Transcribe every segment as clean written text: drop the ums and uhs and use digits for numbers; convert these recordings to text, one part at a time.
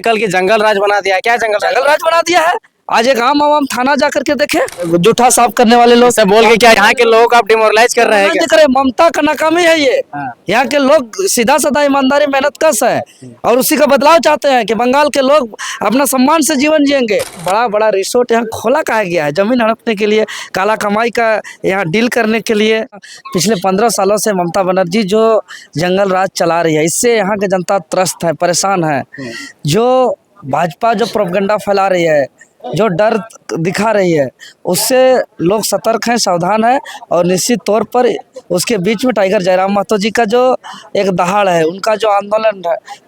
कल की जंगल राज बना दिया है। क्या जंगल राज बना दिया है। आज एक आम आवाम थाना जा करके देखे, जूठा साफ करने वाले लोग से बोल के क्या यहाँ के लोगों को आप डिमोरलाइज कर रहे हैं क्या? देख रहे, ममता का नाकामी है ये। यहाँ के लोग सीधा साधा ईमानदारी मेहनत कश है और उसी का बदलाव चाहते हैं कि बंगाल के लोग अपना सम्मान से जीवन जिएंगे। बड़ा बड़ा रिसोर्ट यहाँ खोला कहा गया है जमीन हड़पने के लिए, काला कमाई का यहाँ डील करने के लिए। पिछले 15 सालों से ममता बनर्जी जो जंगल राज चला रही है, इससे यहाँ की जनता त्रस्त है, परेशान है। जो भाजपा जो प्रोपगंडा फैला रही है, जो डर दिखा रही है, उससे लोग सतर्क हैं, सावधान हैं। और निश्चित तौर पर उसके बीच में टाइगर जयराम महतो जी का जो एक दहाड़ है, उनका जो आंदोलन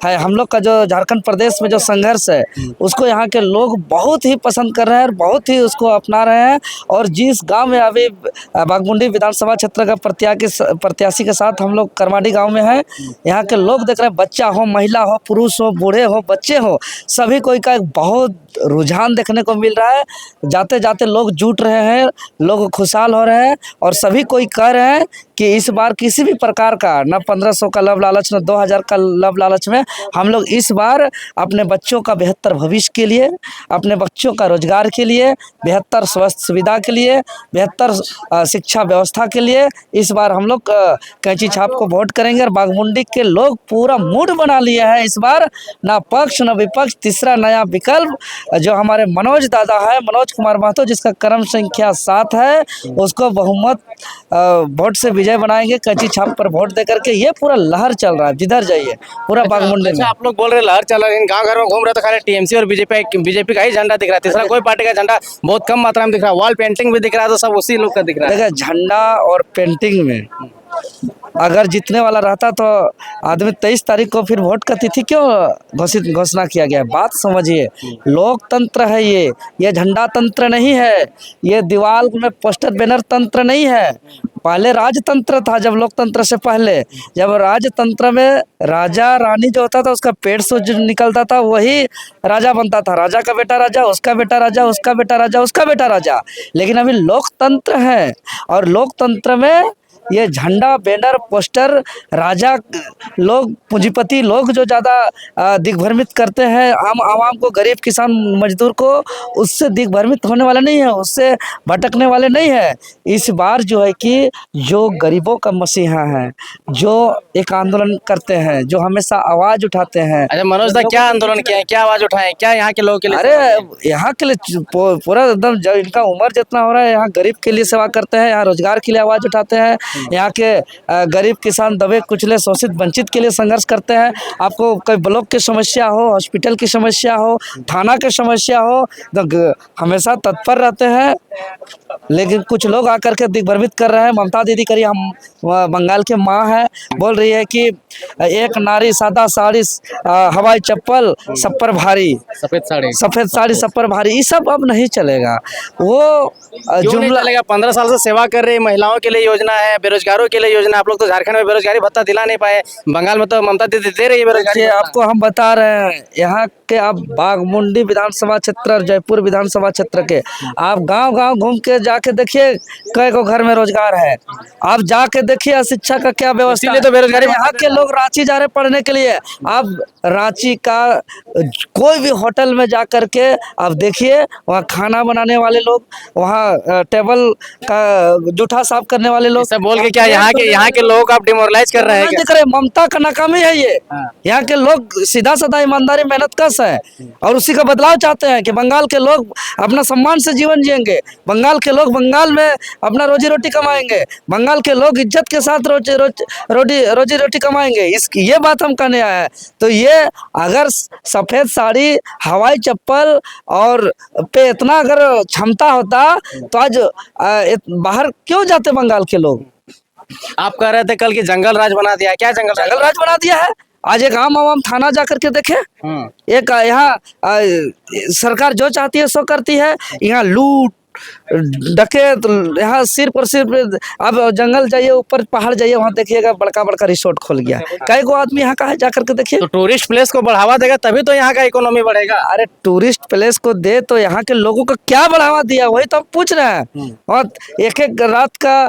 है, हम लोग का जो झारखंड प्रदेश में जो संघर्ष है, उसको यहाँ के लोग बहुत ही पसंद कर रहे हैं और बहुत ही उसको अपना रहे हैं। और जिस गांव में अभी बाघमुंडी विधानसभा क्षेत्र का प्रत्याशी के साथ हम लोग करमाडी गाँव में हैं, यहाँ के लोग देख रहे हैं, बच्चा हो, महिला हो, पुरुष हो, बूढ़े हो, बच्चे हो, सभी कोई का एक बहुत रुझान देखने को मिल रहा है। जाते जाते लोग जुट रहे हैं, लोग खुशहाल हो रहे हैं और सभी कोई कह रहे हैं कि इस बार किसी भी प्रकार का न 1500 का लव लालच न 2000 का लव लालच में हम लोग इस बार अपने बच्चों का बेहतर भविष्य के लिए, अपने बच्चों का रोजगार के लिए, बेहतर स्वास्थ्य सुविधा के लिए, बेहतर शिक्षा व्यवस्था के लिए इस बार हम लोग कैंची छाप को वोट करेंगे। और बाघमुंडी के लोग पूरा मूड बना लिए हैं इस बार, ना पक्ष न विपक्ष, तीसरा नया विकल्प जो हमारे मनोज दादा है, मनोज कुमार महतो, जिसका क्रम संख्या 7 है, उसको बहुमत वोट से विजय बनाएंगे। कच्ची छाप पर वोट दे करके ये पूरा लहर चल रहा है, जिधर जाइए पूरा बाघमुंडी में। आप लोग बोल रहे लहर चल रहा है, गांव घर में घूम रहे तो खाली टीएमसी और बीजेपी का ही झंडा दिख रहा है, तीसरा कोई पार्टी का झंडा बहुत कम मात्रा में दिख रहा है। वॉल पेंटिंग भी दिख रहा है तो सब उसी लोग का दिख रहा है। देखिए, झंडा और पेंटिंग में अगर जीतने वाला रहता तो आदमी 23 तारीख को फिर वोट का तिथि क्यों घोषणा किया गया है? बात समझिए, लोकतंत्र है ये झंडा तंत्र नहीं है, ये दीवार में पोस्टर बैनर तंत्र नहीं है। पहले राजतंत्र था, जब लोकतंत्र से पहले, जब राजतंत्र में राजा रानी जो होता था उसका पेट से जो निकलता था वही राजा बनता था। राजा का बेटा राजा, उसका बेटा राजा, उसका बेटा राजा, उसका बेटा राजा। लेकिन अभी लोकतंत्र है और लोकतंत्र में ये झंडा बैनर पोस्टर राजा लोग, पूंजीपति लोग जो ज़्यादा दिग्भ्रमित करते हैं आवाम को, गरीब किसान मजदूर को, उससे दिग्भ्रमित होने वाले नहीं है, उससे भटकने वाले नहीं है। इस बार जो है कि जो गरीबों का मसीहा है, जो एक आंदोलन करते हैं, जो हमेशा आवाज़ उठाते हैं। अच्छा मनोज दा, क्या आंदोलन किया है, क्या आवाज उठाए, क्या यहाँ के लोगों के लिए? अरे यहाँ के लिए पूरा एकदम, जब इनका उम्र जितना हो रहा है, यहाँ गरीब के लिए सेवा करते हैं, यहाँ रोजगार के लिए आवाज़ उठाते हैं, यहाँ के गरीब किसान दबे कुचले शोषित वंचित के लिए संघर्ष करते हैं। आपको कोई ब्लॉक की समस्या हो, हॉस्पिटल की समस्या हो, थाना की समस्या हो, तो हमेशा तत्पर रहते हैं। लेकिन कुछ लोग आकर के दिग्भ्रमित कर रहे हैं। ममता दीदी करिए, हम बंगाल के माँ है, बोल रही है कि एक नारी सादा साड़ी हवाई चप्पल सब पर भारी, सफेद साड़ी सब पर भारी, ये सब अब नहीं चलेगा। वो जुमला चलेगा। 15 साल से सेवा कर रही महिलाओं के लिए योजना है, बेरोजगारों के लिए योजना। आप लोग तो झारखंड में बेरोजगारी भत्ता दिला नहीं पाए, बंगाल में तो ममता दीदी दे रही है बेरोजगारी। आपको हम बता रहे हैं, यहाँ के आप बाघमुंडी विधानसभा क्षेत्र और जयपुर विधानसभा क्षेत्र के आप गांव-गांव घूम के जाके देखिए कई को घर में रोजगार है। आप जाके देखिए शिक्षा का क्या व्यवस्था है। तो बेरोजगारी यहाँ के लोग रांची जा रहे पढ़ने के लिए, आप रांची का कोई भी होटल में जा करके आप देखिए, वहाँ खाना बनाने वाले लोग, वहाँ टेबल का जूठा साफ करने वाले लोग। सब बोल के क्या यहाँ के लोगों को आप डिमोरलाइज कर रहे हैं क्या? देख रहे, ममता का नाकामी है ये। यहाँ के लोग सीधा साधा ईमानदारी मेहनत कश है और उसी का बदलाव चाहते हैं कि बंगाल के लोग अपना सम्मान से जीवन जिएंगे, बंगाल के लोग बंगाल में अपना रोजी रोटी कमाएंगे, बंगाल के लोग इज्जत के साथ रोजी रोटी कमाएंगे। ये बात हम कहने आए हैं। तो ये अगर सफेद साड़ी, हवाई चप्पल और पे इतना अगर क्षमता होता तो आज बाहर क्यों जाते बंगाल के लोग? आप कह रहे थे कल की जंगल राज बना दिया है, क्या जंगल राज बना दिया है? आज एक आम आवाम थाना जा करके देखे, एक यहाँ सरकार जो चाहती है सो करती है। यहाँ लूट डकैत, यहाँ सिर पर अब जंगल जाइए, ऊपर पहाड़ जाइए, वहाँ देखिएगा बड़का बड़का रिसोर्ट खोल गया। कई को आदमी यहाँ का है, जा करके देखिए। तो टूरिस्ट प्लेस को बढ़ावा देगा तभी तो यहाँ का इकोनॉमी बढ़ेगा। अरे टूरिस्ट प्लेस को दे तो यहाँ के लोगों को क्या बढ़ावा दिया, वही तो हम पूछ रहे हैं। और एक रात का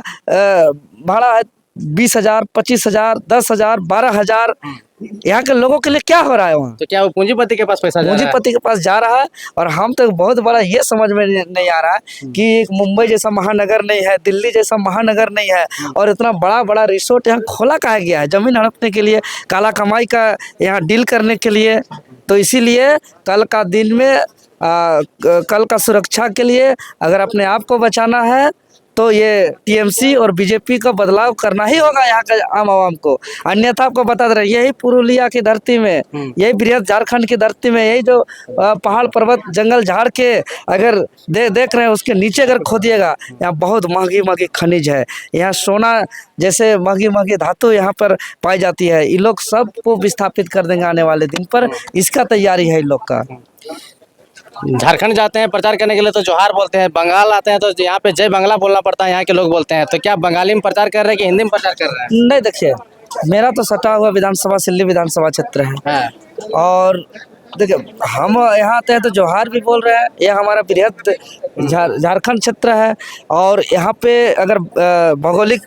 भाड़ा है 20,000, 25,000, 10,000, 12,000। यहाँ के लोगों के लिए क्या हो रहा है वहाँ? तो क्या वो पूंजीपति के पास पैसा जा रहा है? पूंजीपति के पास जा रहा है। और हम तो बहुत बड़ा ये समझ में नहीं आ रहा है कि एक मुंबई जैसा महानगर नहीं है, दिल्ली जैसा महानगर नहीं है, और इतना बड़ा बड़ा रिसोर्ट यहाँ खोला कहा गया है जमीन हड़पने के लिए, काला कमाई का यहाँ डील करने के लिए। तो इसीलिए कल का दिन में कल का सुरक्षा के लिए अगर अपने आप को बचाना है तो ये टीएमसी और बीजेपी का बदलाव करना ही होगा यहाँ के आम आवाम को। अन्यथा आपको बता दे रहे हैं, यही पुरुलिया की धरती में, यही बृहद झारखंड की धरती में, यही जो पहाड़ पर्वत जंगल झाड़ के अगर देख रहे हैं उसके नीचे अगर खोदिएगा, यहाँ बहुत महंगी महंगी खनिज है। यहाँ सोना जैसे महंगी महंगी धातु यहाँ पर पाई जाती है। ये लोग सबको विस्थापित कर देंगे आने वाले दिन पर, इसका तैयारी है इन लोग का। झारखंड जाते हैं प्रचार करने के लिए तो जोहार बोलते हैं, बंगाल आते हैं तो यहाँ पे जय बांग्ला बोलना पड़ता है, यहाँ के लोग बोलते हैं। तो क्या बंगाली में प्रचार कर रहे हैं कि हिंदी में प्रचार कर रहे हैं? नहीं, देखिए मेरा तो सटा हुआ विधानसभा सिल्ली विधानसभा क्षेत्र है, हाँ। और देखिए हम यहाँ आते हैं तो जोहार भी बोल रहे हैं। यह हमारा बृहद झारखंड क्षेत्र है, और यहाँ पे अगर भौगोलिक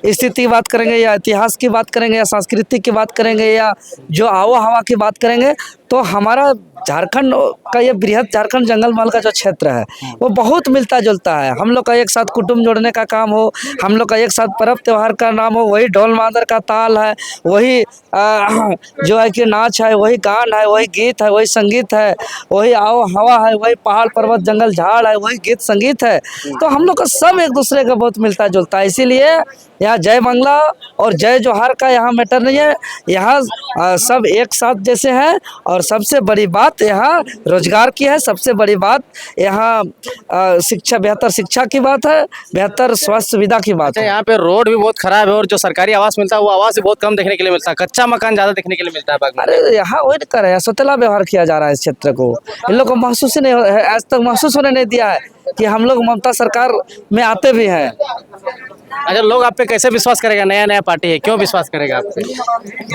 स्थिति की बात करेंगे या इतिहास की बात करेंगे या सांस्कृतिक की बात करेंगे या जो आबो हवा की बात करेंगे, तो हमारा झारखंड का ये बृहद झारखंड जंगल महल का जो क्षेत्र है वो बहुत मिलता जुलता है। हम लोग का एक साथ कुटुंब जोड़ने का काम हो, हम लोग का एक साथ पर्व त्यौहार का नाम हो, वही ढोल मादर का ताल है, वही जो है कि नाच है, वही गान है, वही गीत है, वही संगीत है, वही आओ हवा है, वही पहाड़ पर्वत जंगल झाड़ है, वही गीत संगीत है। तो हम लोग का सब एक दूसरे का बहुत मिलता जुलता है। इसीलिए यहाँ जय बांग्ला और जय जोहार का यहाँ मैटर नहीं है, यहाँ सब एक साथ जैसे हैं। और सबसे बड़ी बात यहाँ रोजगार की है, सबसे बड़ी बात यहाँ शिक्षा, बेहतर शिक्षा की बात है, बेहतर स्वास्थ्य सुविधा की बात है। यहाँ पे रोड भी बहुत खराब है और जो सरकारी आवास मिलता है वो आवास भी बहुत कम देखने के लिए मिलता है, कच्चा मकान ज्यादा देखने के लिए मिलता है बागमती। अरे यहाँ वही कर रहे हैं, सोतेला व्यवहार किया जा रहा है इस क्षेत्र को। इन लोग को महसूस ही नहीं, आज तक महसूस होने नहीं दिया है कि हम लोग ममता सरकार में आते भी हैं। अच्छा, लोग आप पे कैसे विश्वास करेगा? नया नया पार्टी है, क्यों विश्वास करेगा आप पे?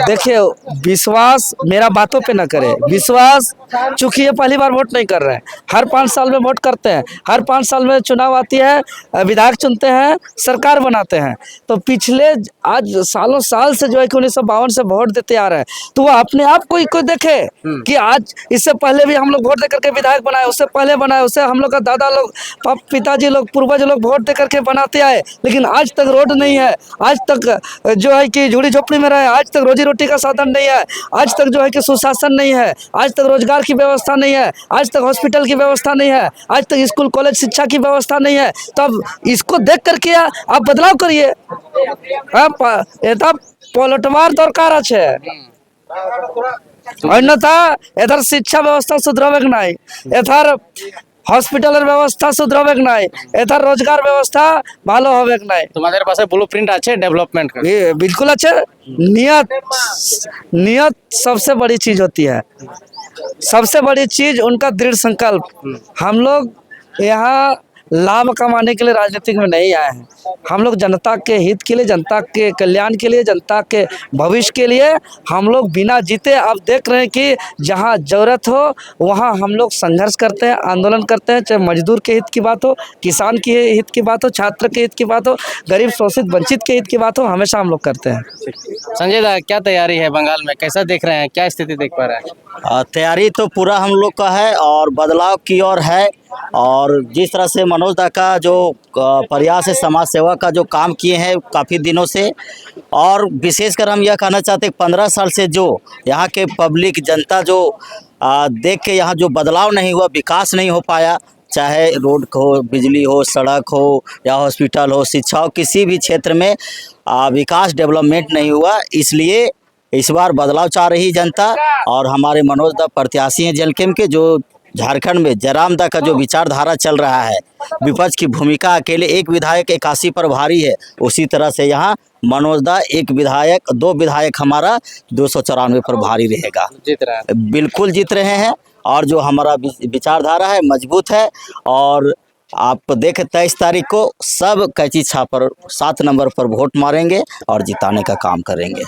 देखिए विश्वास मेरा बातों पे ना करे, विश्वास चूंकि ये पहली बार वोट नहीं कर रहे हैं, हर 5 साल में वोट करते हैं, हर 5 साल में चुनाव आती है, विधायक चुनते हैं, सरकार बनाते हैं। तो पिछले आज सालों साल से जो है कि 1952 से वोट देते आ रहे हैं, तो वो अपने आप को देखे कि आज इससे पहले भी हम लोग वोट दे करके विधायक बनाए, उससे पहले बनाए, उससे हम लोग का दादा लोग, पिताजी लोग, पूर्वज लोग वोट दे करके बनाते आए, लेकिन आज तक रोड नहीं है, आज तक जो है कि झोड़ी झोपड़ी में रहे, आज तक रोजी रोटी का साधन नहीं है, आज तक जो है कि सुशासन नहीं है, आज तक रोजगार की व्यवस्था नहीं है, आज तक हॉस्पिटल की व्यवस्था नहीं है, आज तक स्कूल कॉलेज शिक्षा की व्यवस्था नहीं है। तो अब इसको देख करके आप बदलाव करिए। पलटवार दरकार আছে, अन्यथा इधर शिक्षा व्यवस्था सुधरबे नहीं, इधर हॉस्पिटल व्यवस्था सुधरबे नहीं, इधर रोजगार व्यवस्था ভালো হবে नहीं। तुम्हारे पास ब्लूप्रिंट अच्छे डेवलपमेंट का? ये बिल्कुल अच्छे। नियत सबसे बड़ी चीज होती है, सबसे बड़ी चीज उनका दृढ़ संकल्प। हम लोग यहाँ लाभ कमाने के लिए राजनीति में नहीं आए हैं, हम लोग जनता के हित के लिए, जनता के कल्याण के लिए, जनता के भविष्य के लिए हम लोग बिना जीते अब देख रहे हैं कि जहां जरूरत हो वहां हम लोग संघर्ष करते हैं, आंदोलन करते हैं। चाहे मजदूर के हित की बात हो, किसान के हित की बात हो, छात्र के हित की बात हो, गरीब शोषित वंचित के हित की बात हो, हमेशा हम लोग करते हैं। संजय दा, क्या तैयारी है बंगाल में, कैसा देख रहे हैं, क्या स्थिति देख पा रहे हैं? तैयारी तो पूरा हम लोग का है और बदलाव की ओर है। और जिस तरह से मनोज दा का जो प्रयास है, समाज सेवा का जो काम किए हैं काफ़ी दिनों से, और विशेषकर हम यह कहना चाहते हैं 15 साल से जो यहाँ के पब्लिक जनता जो देख के यहाँ जो बदलाव नहीं हुआ, विकास नहीं हो पाया, चाहे रोड हो, बिजली हो, सड़क हो या हॉस्पिटल हो, शिक्षा हो, किसी भी क्षेत्र में विकास डेवलपमेंट नहीं हुआ। इसलिए इस बार बदलाव चाह रही जनता, और हमारे मनोज दा प्रत्याशी हैं जलखेम के, जो झारखंड में जयराम दा का जो विचारधारा चल रहा है, विपक्ष की भूमिका, अकेले एक विधायक 81 पर भारी है, उसी तरह से यहाँ मनोज दा एक विधायक, 2 विधायक हमारा 294 पर भारी रहेगा। जीत रहा है, बिल्कुल जीत रहे हैं। और जो हमारा विचारधारा है मजबूत है। और आप देखें 23 तारीख को सब कैची छापर 7 नंबर पर वोट मारेंगे और जिताने का काम करेंगे।